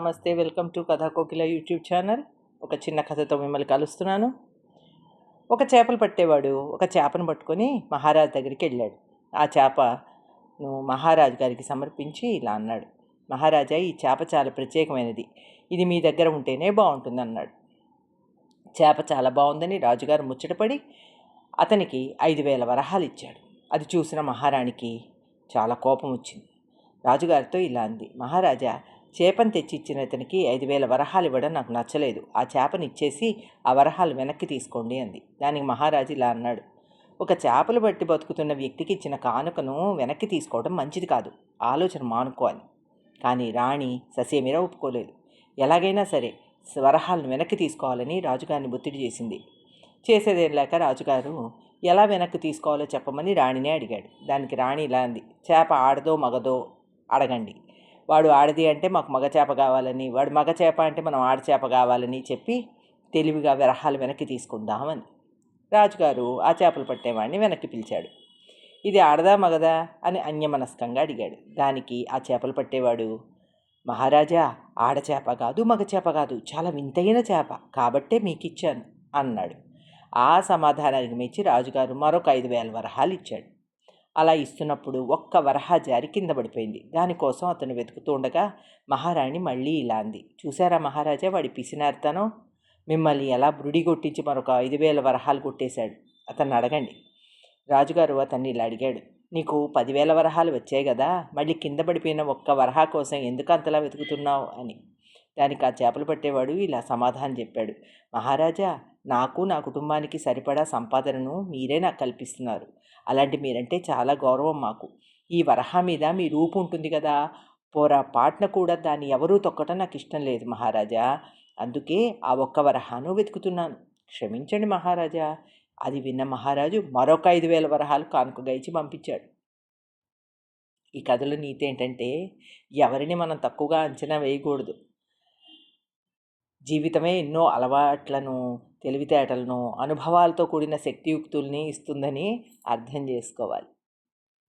నమస్తే, welcome to కథా కోకిల YouTube channel. ఒక చిన్న కథతో మిమ్మల్ని కలుస్తున్నాను. ఒక చేపలు పట్టేవాడు ఒక చేపను పట్టుకొని మహారాజు దగ్గరికి వెళ్ళాడు. ఆ చేపను మహారాజు గారికి సమర్పించి ఇలా అన్నాడు: మహారాజా, ఈ చేప చాలా ప్రత్యేకమైనది, ఇది మీ దగ్గర ఉంటేనే బాగుంటుంది అన్నాడు. చేప చాలా బాగుందని రాజుగారు ముచ్చటపడి అతనికి 5,000 వరహాలు ఇచ్చాడు. అది చూసిన మహారాణికి చాలా కోపం వచ్చింది. రాజుగారితో ఇలా అంది: మహారాజా, చేపను తెచ్చి ఇచ్చిన అతనికి 5,000 వరహాలు ఇవ్వడం నాకు నచ్చలేదు. ఆ చేపను ఇచ్చేసి ఆ వరహాలు వెనక్కి తీసుకోండి అంది. దానికి మహారాజు ఇలా అన్నాడు: ఒక చేపలు బట్టి బతుకుతున్న వ్యక్తికి ఇచ్చిన కానుకను వెనక్కి తీసుకోవడం మంచిది కాదు, ఆలోచన మానుకోవాలి. కానీ రాణి ససేమిరా ఒప్పుకోలేదు. ఎలాగైనా సరే వరహాలను వెనక్కి తీసుకోవాలని రాజుగారిని ఒత్తిడి చేసింది. చేసేదేం లేక రాజుగారు ఎలా వెనక్కి తీసుకోవాలో చెప్పమని రాణినే అడిగాడు. దానికి రాణి ఇలా అంది: చేప ఆడదో మగదో అడగండి. వాడు ఆడది అంటే మాకు మగ చేప కావాలని, వాడు మగ చేప అంటే మనం ఆడచేప కావాలని చెప్పి తెలివిగా వరహాలు వెనక్కి తీసుకుందామని. రాజుగారు ఆ చేపలు పట్టేవాడిని వెనక్కి పిలిచాడు. ఇది ఆడదా మగదా అని అన్యమనస్కంగా అడిగాడు. దానికి ఆ చేపలు పట్టేవాడు: మహారాజా, ఆడచేప కాదు మగ చేప కాదు, చాలా వింతైన చేప, కాబట్టే మీకు ఇచ్చాను అన్నాడు. ఆ సమాధానానికి మెచ్చి రాజుగారు మరొక 5,000 వరహాలు ఇచ్చాడు. అలా ఇస్తున్నప్పుడు ఒక్క వరహా జారి కింద పడిపోయింది. దానికోసం అతను వెతుకుతూ ఉండగా మహారాణి మళ్ళీ ఇలా అంది: చూసారా మహారాజా, వాడి పిసినార్తనం మిమ్మల్ని ఎలా బురిడి కొట్టించి మరొక 5,000 వరహాలు కొట్టేశాడు. అతన్ని అడగండి. రాజుగారు అతన్ని ఇలా అడిగాడు: నీకు 10,000 వరహాలు వచ్చాయి కదా, మళ్ళీ కింద పడిపోయిన ఒక్క వరహా కోసం ఎందుకు అంతలా వెతుకుతున్నావు అని. దానికి ఆ చేపలు పట్టేవాడు ఇలా సమాధానం చెప్పాడు: మహారాజా, నాకు నా కుటుంబానికి సరిపడా సంపాదనను మీరే నాకు కల్పిస్తున్నారు. అలాంటి మీరంటే చాలా గౌరవం మాకు. ఈ వరహా మీద మీ రూపు ఉంటుంది కదా, పొరపాటున కూడా దాన్ని ఎవరూ తొక్కటం నాకు ఇష్టం లేదు మహారాజా. అందుకే ఆ ఒక్క వరహాను వెతుకుతున్నాను. క్షమించండి మహారాజా. అది విన్న మహారాజు మరొక 5,000 వరహాలు కానుకగా ఇచ్చి పంపించాడు. ఈ కథలో నీతి ఏంటంటే, ఎవరిని మనం తక్కువగా అంచనా వేయకూడదు. జీవితమే ఎన్నో అలవాట్లను, తెలివితేటలను, అనుభవాలతో కూడిన శక్తియుక్తుల్ని ఇస్తుందని అర్థం చేసుకోవాలి.